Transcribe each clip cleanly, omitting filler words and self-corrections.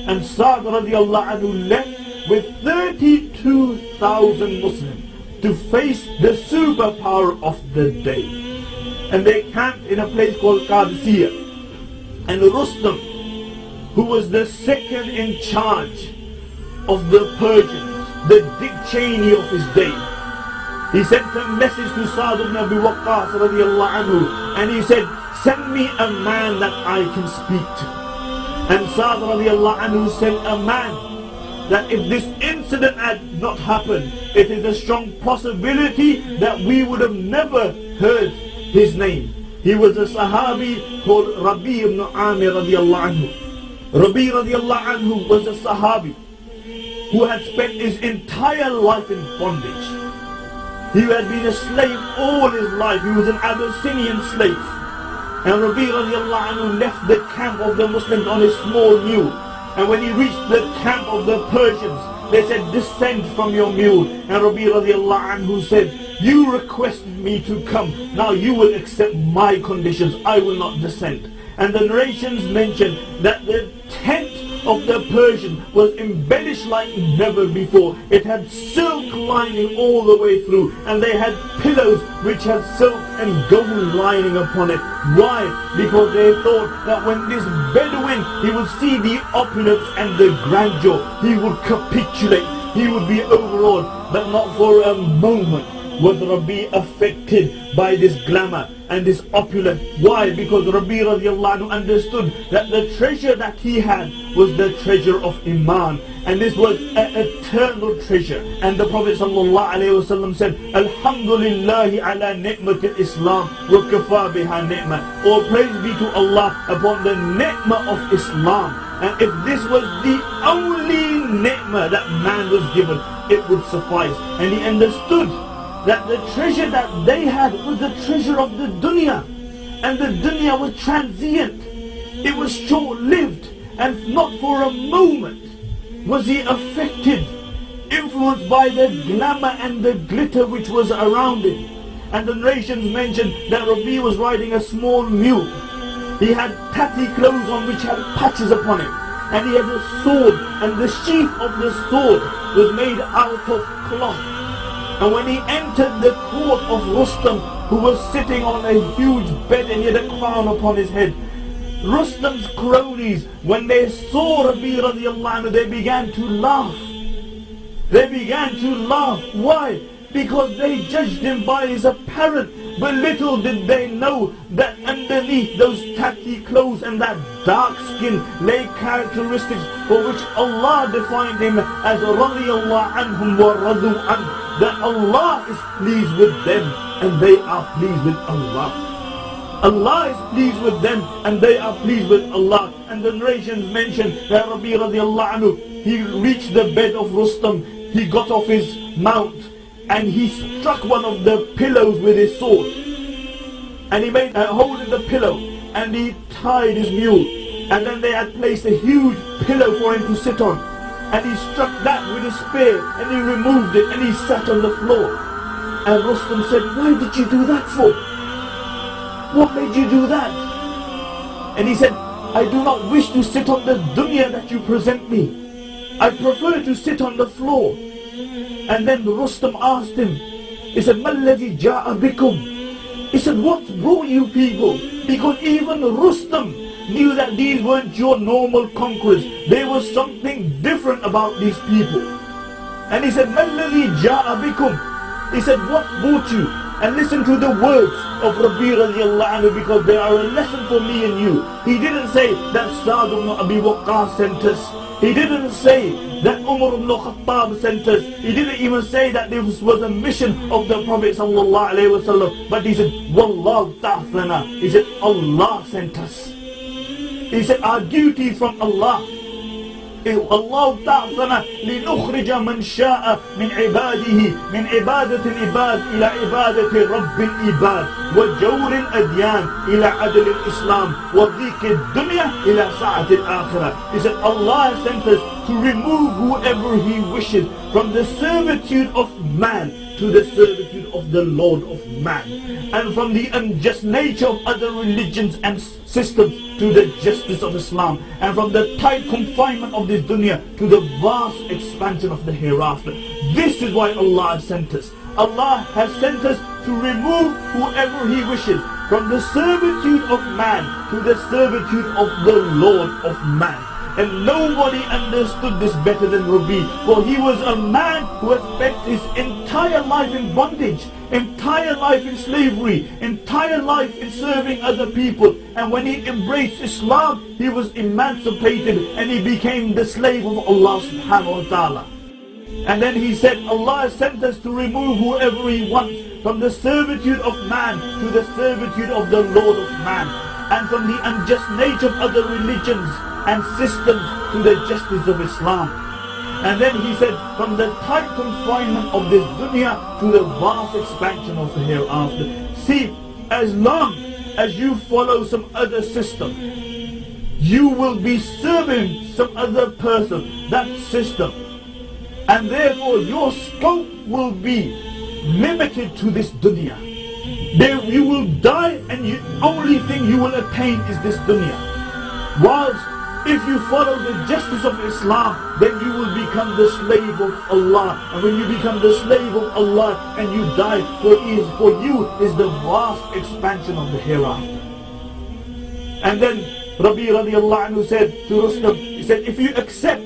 And Sa'd radiallahu anhu left with 32,000 Muslims to face the superpower of the day. And they camped in a place called Qadisiyah. And Rustam, who was the second in charge of the Persians, the Dick Cheney of his day, he sent a message to Sa'd ibn Abi Waqqas radiallahu anhu, and he said, send me a man that I can speak to. And Sa'd radiallahu anhu sent a man that if this incident had not happened, it is a strong possibility that we would have never heard his name. He was a Sahabi called Rab'ee ibn Aamr radiallahu anhu. Rab'ee radiallahu anhu was a Sahabi who had spent his entire life in bondage. He had been a slave all his life. He was an Abyssinian slave. And Rab'ee radiallahu anhu left the camp of the Muslims on his small mule. And when he reached the camp of the Persians, they said, descend from your mule. And Rab'ee radiallahu anhu said, you requested me to come, now you will accept my conditions, I will not descend. And the narrations mention that the tent of the Persian was embellished like never before. It had silk lining all the way through, and they had pillows which had silk and gold lining upon it. Why? Because they thought that when this Bedouin, he would see the opulence and the grandeur, he would capitulate, he would be overawed. But not for a moment was Rab'ee affected by this glamour and this opulence. Why? Because Rab'ee radiallahu anhu understood that the treasure that he had was the treasure of Iman, and this was an eternal treasure. And the Prophet sallallahu alaihi wasallam said, Alhamdulillahi ala ni'mat al-Islam wa kafa biha ni'mah. All praise be to Allah upon the ni'mah of Islam. And if this was the only ni'mah that man was given, it would suffice. And he understood that the treasure that they had was the treasure of the dunya, and the dunya was transient, it was short-lived, and not for a moment was he affected, influenced by the glamour and the glitter which was around him. And the narrations mentioned that Rab'ee was riding a small mule. He had tatty clothes on which had patches upon him, and he had a sword, and the sheath of the sword was made out of cloth. And when he entered the court of Rustam, who was sitting on a huge bed and he had a crown upon his head, Rustam's cronies, when they saw Rab'ee radiallahu anhu, they began to laugh. They began to laugh. Why? Because they judged him by his apparent. But little did they know that underneath those tacky clothes and that dark skin lay characteristics for which Allah defined him as radiyallahu anhum wa radu an, that Allah is pleased with them and they are pleased with Allah. Allah is pleased with them and they are pleased with Allah. And the narrations mention that Rab'ee radiallahu anhu, he reached the bed of Rustam, he got off his mount, and he struck one of the pillows with his sword. And he made a hole in the pillow, and he tied his mule. And then they had placed a huge pillow for him to sit on. And he struck that with a spear, and he removed it, and he sat on the floor. And Rustam said, why did you do that for? What made you do that? And he said, I do not wish to sit on the dunya that you present me. I prefer to sit on the floor. And then Rustam asked him, he said, مَا الَّذِي جَاءَ بِكُمْ? He said, what brought you people? Because even Rustam knew that these weren't your normal conquerors. There was something different about these people. And he said, مَا الَّذِي جَاءَ بِكُمْ? He said, what brought you? And listen to the words of Rab'ee radiallahu anhu, because they are a lesson for me and you. He didn't say that Sa'd ibn Abi Waqqas sent us. He didn't say that Umar ibn Khattab sent us. He didn't even say that this was a mission of the Prophet sallallahu alaihi wasallam. But he said, Wallahu ta'athana. He said, Allah sent us. He said, our duty is from Allah. Allah ta'athana لنخرج من شاء من عباده من عبادة العباد إلى عبادة رب العباد وجور الأديان إلى عدل الإسلام وضيق الدنيا إلى سعة الآخرة. He said, Allah sent us to remove whoever He wishes from the servitude of man to the servitude of the Lord of man, and from the unjust nature of other religions and systems to the justice of Islam, and from the tight confinement of this dunya to the vast expansion of the hereafter. This is why Allah has sent us. Allah has sent us to remove whoever He wishes from the servitude of man to the servitude of the Lord of man. And nobody understood this better than Rab'ee, for he was a man who had spent his entire life in bondage, entire life in slavery, entire life in serving other people. And when he embraced Islam, he was emancipated and he became the slave of Allah subhanahu wa ta'ala. And then he said, Allah has sent us to remove whoever He wants from the servitude of man to the servitude of the Lord of man, and from the unjust nature of other religions and systems to the justice of Islam. And then he said, from the tight confinement of this dunya to the vast expansion of the hereafter. See, as long as you follow some other system, you will be serving some other person, that system. And therefore your scope will be limited to this dunya. There you will die and the only thing you will attain is this dunya. Whilst if you follow the justice of Islam, then you will become the slave of Allah. And when you become the slave of Allah and you die, for you is the vast expansion of the hereafter. And then Rab'ee radiallahu anhu said to Rustam, he said, if you accept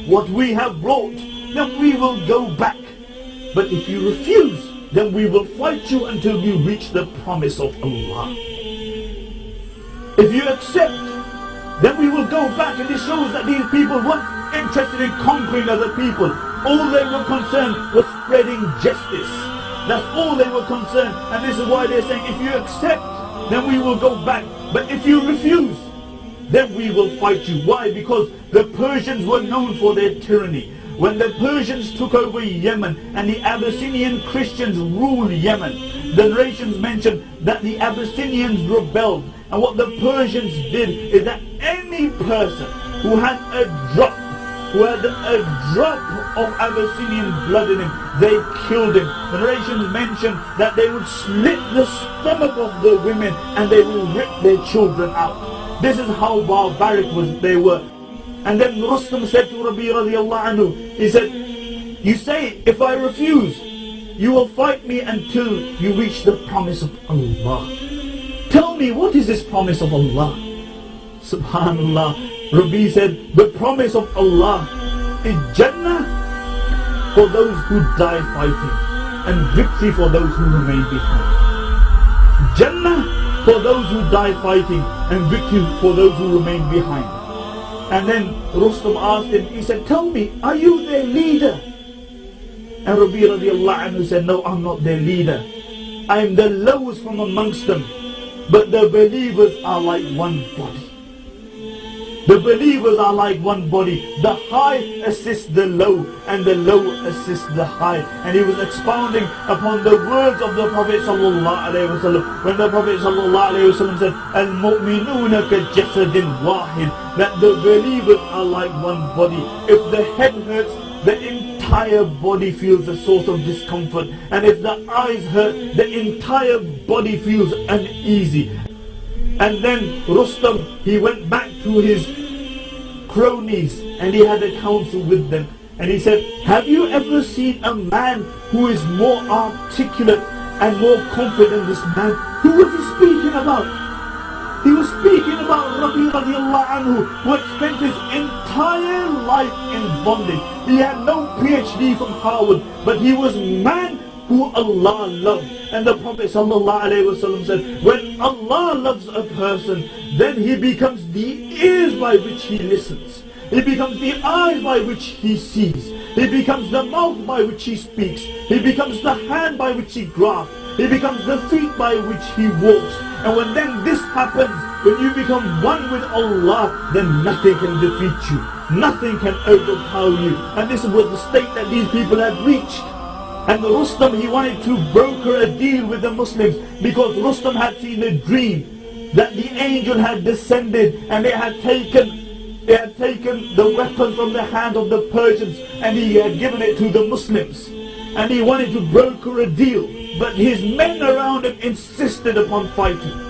what we have brought, then we will go back. But if you refuse, then we will fight you until we reach the promise of Allah. If you accept, then we will go back. And it shows that these people weren't interested in conquering other people. All they were concerned was spreading justice. That's all they were concerned. And this is why they're saying, if you accept, then we will go back. But if you refuse, then we will fight you. Why? Because the Persians were known for their tyranny. When the Persians took over Yemen and the Abyssinian Christians ruled Yemen, the narrations mention that the Abyssinians rebelled. And what the Persians did is that any person who had a drop of Abyssinian blood in him, they killed him. The narrations mention that they would slit the stomach of the women and they would rip their children out. This is how barbaric they were. And then Rustam said to Rab'ee radiallahu anhu, he said, you say, if I refuse, you will fight me until you reach the promise of Allah. Tell me, what is this promise of Allah? Subhanallah. Rab'ee said, the promise of Allah is Jannah for those who die fighting, and victory for those who remain behind. Jannah for those who die fighting, and victory for those who remain behind. And then Rustam asked him, he said, tell me, are you their leader? And Rab'ee radiallahu anhu said, no, I'm not their leader. I am the lowest from amongst them. But the believers are like one body. The believers are like one body. The high assists the low, and the low assists the high. And he was expounding upon the words of the Prophet sallallahu alaihi wasallam, when the Prophet sallallahu alaihi wasallam said, "Al-mu'minuna ka-jasadin wahid," that the believers are like one body. If the head hurts, the entire body feels a source of discomfort, and if the eyes hurt, the entire body feels uneasy. And then Rustam, he went back to his cronies and he had a council with them, and he said, have you ever seen a man who is more articulate and more confident than this man? Who was he speaking about? He was speaking about Rab'ee radiallahu anhu, who had spent his entire life in bondage. He had no PhD from Harvard, but he was man who Allah loved. And the Prophet ﷺ said, when Allah loves a person, then he becomes the ears by which he listens. He becomes the eyes by which he sees. He becomes the mouth by which he speaks. He becomes the hand by which he grasps. He becomes the feet by which he walks. And when then this happens, when you become one with Allah, then nothing can defeat you. Nothing can overpower you. And this was the state that these people had reached. And Rustam, he wanted to broker a deal with the Muslims, because Rustam had seen a dream that the angel had descended and they had taken the weapon from the hand of the Persians and he had given it to the Muslims. and he wanted to broker a deal, but his men around him insisted upon fighting.